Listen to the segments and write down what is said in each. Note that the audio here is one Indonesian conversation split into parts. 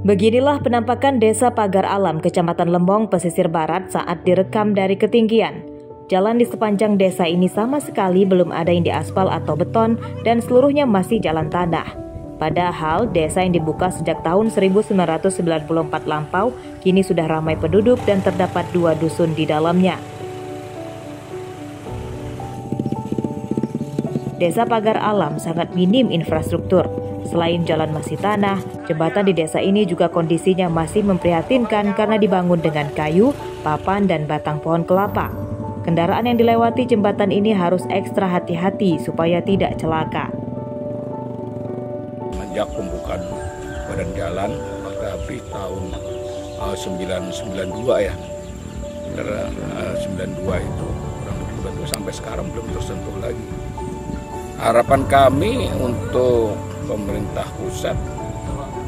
Beginilah penampakan Desa Pagar Alam, Kecamatan Lembong, Pesisir Barat saat direkam dari ketinggian. Jalan di sepanjang desa ini sama sekali belum ada yang diaspal atau beton dan seluruhnya masih jalan tanah. Padahal desa yang dibuka sejak tahun 1994 lampau kini sudah ramai penduduk dan terdapat 2 dusun di dalamnya. Desa Pagar Alam sangat minim infrastruktur. Selain jalan masih tanah, jembatan di desa ini juga kondisinya masih memprihatinkan karena dibangun dengan kayu, papan, dan batang pohon kelapa. Kendaraan yang dilewati jembatan ini harus ekstra hati-hati supaya tidak celaka. Sejak pembukaan badan jalan Pak Habis tahun 992 ya, 92 itu kurang lebih sampai sekarang belum tersentuh lagi. Harapan kami untuk pemerintah pusat,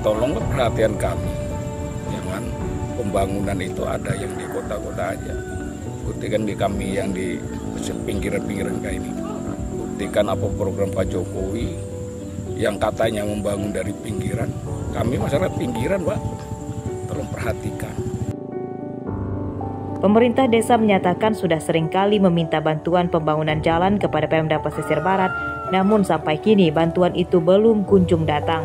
tolonglah perhatian kami. Jangan pembangunan itu ada yang di kota-kota aja. Buktikan di kami yang di pinggiran-pinggiran kayak ini. Buktikan apa program Pak Jokowi yang katanya membangun dari pinggiran. Kami masyarakat pinggiran, Pak. Tolong perhatikan. Pemerintah desa menyatakan sudah sering kali meminta bantuan pembangunan jalan kepada Pemda Pesisir Barat, namun sampai kini bantuan itu belum kunjung datang.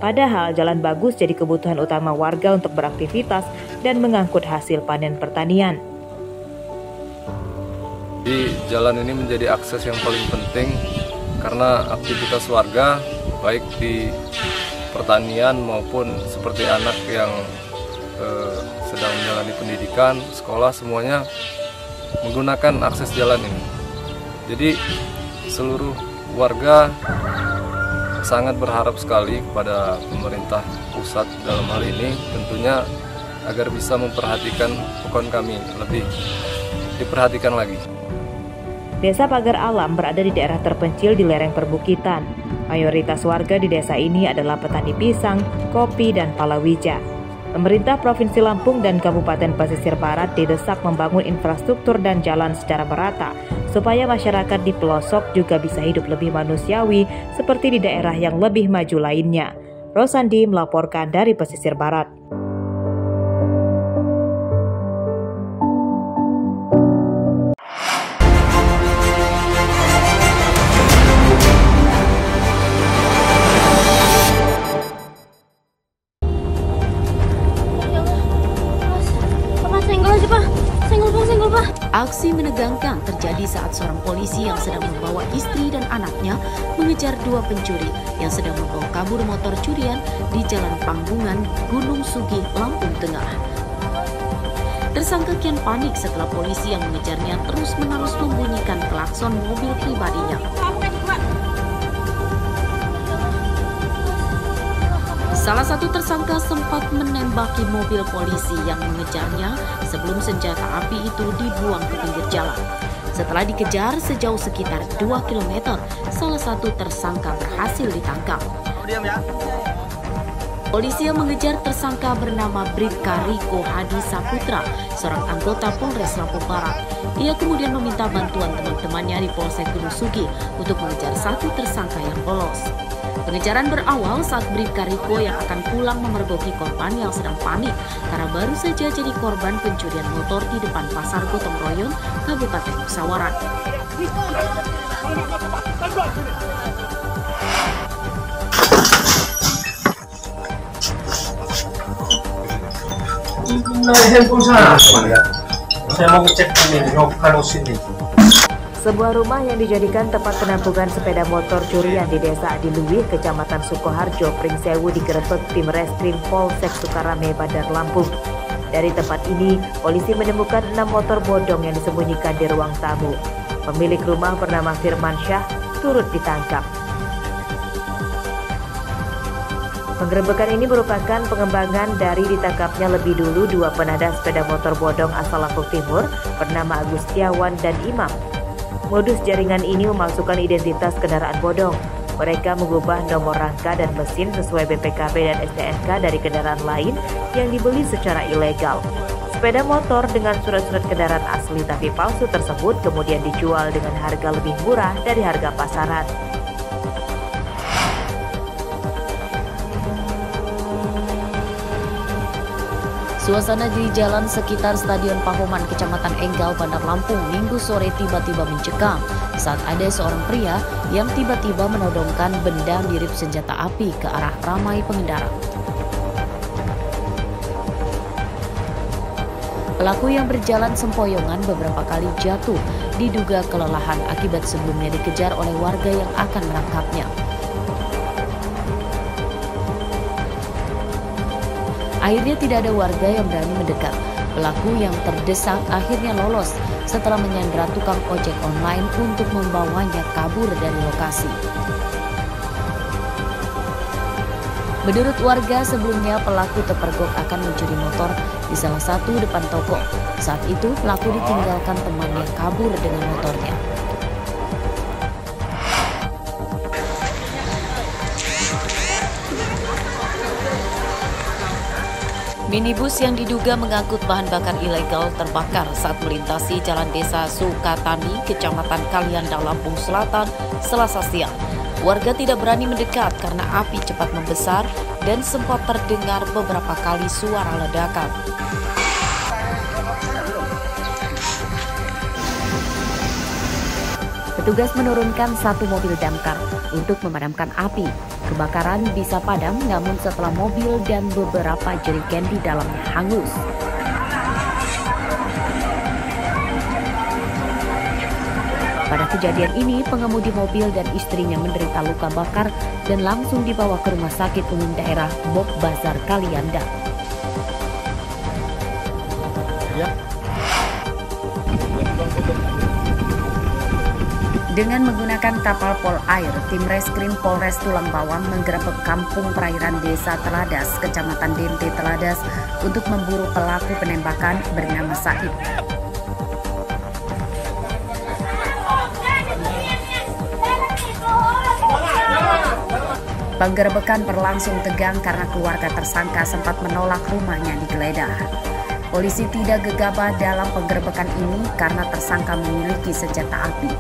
Padahal jalan bagus jadi kebutuhan utama warga untuk beraktivitas dan mengangkut hasil panen pertanian. Di jalan ini menjadi akses yang paling penting karena aktivitas warga baik di pertanian maupun seperti anak yang sedang menjalani pendidikan, sekolah, semuanya menggunakan akses jalan ini. Jadi seluruh warga sangat berharap sekali kepada pemerintah pusat dalam hal ini tentunya agar bisa memperhatikan pokon kami lebih diperhatikan lagi. Desa Pagar Alam berada di daerah terpencil di lereng perbukitan. Mayoritas warga di desa ini adalah petani pisang, kopi, dan palawija. Pemerintah Provinsi Lampung dan Kabupaten Pesisir Barat didesak membangun infrastruktur dan jalan secara merata supaya masyarakat di pelosok juga bisa hidup lebih manusiawi seperti di daerah yang lebih maju lainnya. Rosandi melaporkan dari Pesisir Barat. Aksi menegangkan terjadi saat seorang polisi yang sedang membawa istri dan anaknya mengejar 2 pencuri yang sedang membawa kabur motor curian di Jalan Panggungan, Gunung Sugi, Lampung Tengah. Tersangka kian panik setelah polisi yang mengejarnya terus-menerus membunyikan klakson mobil pribadinya. Salah satu tersangka sempat menembaki mobil polisi yang mengejarnya sebelum senjata api itu dibuang ke pinggir jalan. Setelah dikejar sejauh sekitar 2 km, salah satu tersangka berhasil ditangkap. Polisi yang mengejar tersangka bernama Bribka Riko Hadi Saputra, seorang anggota Polres Lampung Barat. Ia kemudian meminta bantuan teman-temannya di Polsek Gunung Sugi untuk mengejar satu tersangka yang lolos. Pengejaran berawal saat Bribka Riko yang akan pulang memergoki korban yang sedang panik karena baru saja jadi korban pencurian motor di depan Pasar Gotong Royong, Kabupaten Pesawaran. Saya mau ngecek ini, kalau sini. Sebuah rumah yang dijadikan tempat penampungan sepeda motor curian di Desa Adiluwih, Kecamatan Sukoharjo, Pringsewu digerebek tim Reskrim Polsek Sukarame, Bandar Lampung. Dari tempat ini, polisi menemukan 6 motor bodong yang disembunyikan di ruang tamu. Pemilik rumah bernama Firman Syah turut ditangkap. Penggerebekan ini merupakan pengembangan dari ditangkapnya lebih dulu 2 penadah sepeda motor bodong asal Lampung Timur bernama Agus Setiawan dan Imam. Modus jaringan ini memalsukan identitas kendaraan bodong. Mereka mengubah nomor rangka dan mesin sesuai BPKB dan STNK dari kendaraan lain yang dibeli secara ilegal. Sepeda motor dengan surat-surat kendaraan asli tapi palsu tersebut kemudian dijual dengan harga lebih murah dari harga pasaran. Suasana di jalan sekitar Stadion Pahoman, Kecamatan Enggal, Bandar Lampung, Minggu sore tiba-tiba mencekam saat ada seorang pria yang tiba-tiba menodongkan benda mirip senjata api ke arah ramai pengendara. Pelaku yang berjalan sempoyongan beberapa kali jatuh, diduga kelelahan akibat sebelumnya dikejar oleh warga yang akan menangkapnya. Akhirnya tidak ada warga yang berani mendekat. Pelaku yang terdesak akhirnya lolos setelah menyandera tukang ojek online untuk membawanya kabur dari lokasi. Menurut warga, sebelumnya pelaku terpergok akan mencuri motor di salah satu depan toko. Saat itu pelaku ditinggalkan temannya kabur dengan motornya. Minibus yang diduga mengangkut bahan bakar ilegal terbakar saat melintasi Jalan Desa Sukatani, Kecamatan Kalianda, Lampung Selatan, Selasa siang. Warga tidak berani mendekat karena api cepat membesar dan sempat terdengar beberapa kali suara ledakan. Petugas menurunkan satu mobil damkar untuk memadamkan api. Kebakaran bisa padam namun setelah mobil dan beberapa jerigen di dalamnya hangus. Pada kejadian ini, pengemudi mobil dan istrinya menderita luka bakar dan langsung dibawa ke Rumah Sakit Umum Daerah Bok Bazar Kalianda. Dengan menggunakan kapal pol air, tim reskrim Polres Tulang Bawang menggerebek kampung perairan Desa Teladas, Kecamatan Dente Teladas untuk memburu pelaku penembakan bernama Said. Penggerebekan berlangsung tegang karena keluarga tersangka sempat menolak rumahnya digeledah. Polisi tidak gegabah dalam penggerebekan ini karena tersangka memiliki senjata api.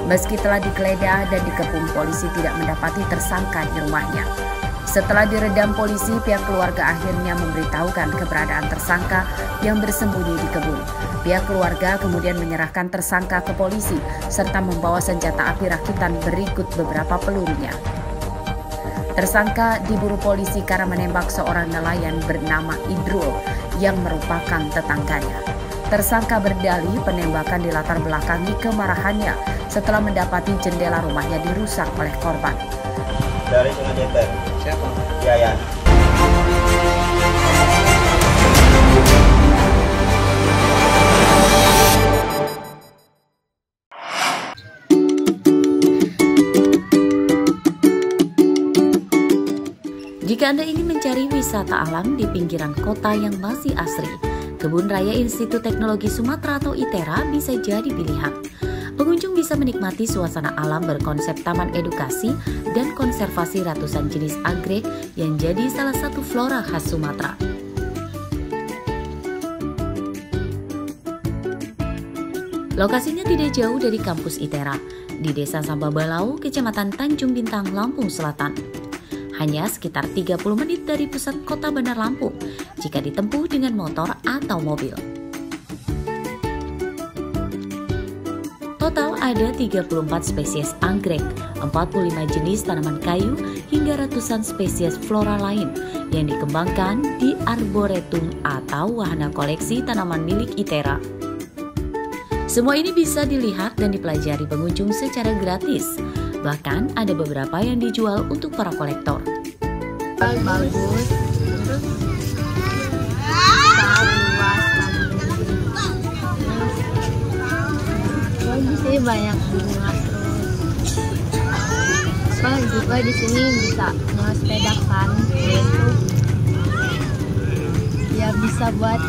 Meski telah digeledah dan dikepung, polisi tidak mendapati tersangka di rumahnya. Setelah diredam polisi, pihak keluarga akhirnya memberitahukan keberadaan tersangka yang bersembunyi di kebun. Pihak keluarga kemudian menyerahkan tersangka ke polisi serta membawa senjata api rakitan berikut beberapa pelurunya. Tersangka diburu polisi karena menembak seorang nelayan bernama Idrul yang merupakan tetangganya. Tersangka berdalih penembakan dilatar belakangi kemarahannya setelah mendapati jendela rumahnya dirusak oleh korban. Dari Sungai Jeter. Siapa? Yayan. Jika Anda ingin mencari wisata alam di pinggiran kota yang masih asri, Kebun Raya Institut Teknologi Sumatera atau ITERA bisa jadi pilihan. Pengunjung bisa menikmati suasana alam berkonsep taman edukasi dan konservasi ratusan jenis anggrek yang jadi salah satu flora khas Sumatera. Lokasinya tidak jauh dari kampus ITERA, di Desa Sambabalau, Kecamatan Tanjung Bintang, Lampung Selatan. Hanya sekitar 30 menit dari pusat kota Bandar Lampung jika ditempuh dengan motor atau mobil. Total ada 34 spesies anggrek, 45 jenis tanaman kayu, hingga ratusan spesies flora lain yang dikembangkan di Arboretum atau wahana koleksi tanaman milik ITERA. Semua ini bisa dilihat dan dipelajari pengunjung secara gratis. Bahkan ada beberapa yang dijual untuk para kolektor. Bagus, terus bagus sih, banyak bunga terus. Juga di sini bisa ngesepedakan, gitu. Ya bisa buat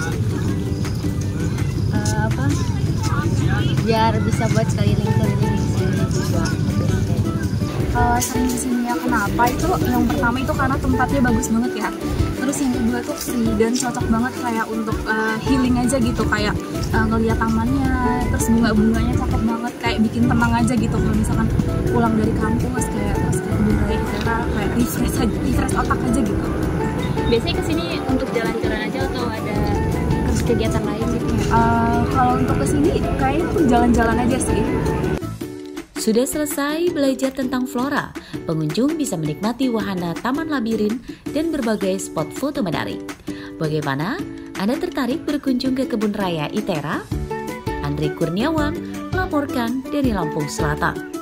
biar bisa buat keliling-keliling di sini juga. Sering kesininya kenapa itu yang pertama itu karena tempatnya bagus banget ya, terus yang kedua tuh free dan cocok banget kayak untuk healing aja gitu, kayak ngeliat tamannya, terus bunga-bunganya cakep banget, kayak bikin tenang aja gitu kalau misalkan pulang dari kampus kayak terus kayak kebun raya ITERA kayak refresh otak aja gitu. Biasanya kesini untuk jalan-jalan aja atau ada kegiatan lain gitu? Kalau untuk kesini kayaknya untuk jalan-jalan aja sih. Sudah selesai belajar tentang flora, pengunjung bisa menikmati wahana taman labirin dan berbagai spot foto menarik. Bagaimana? Anda tertarik berkunjung ke kebun raya ITERA? Andri Kurniawan melaporkan dari Lampung Selatan.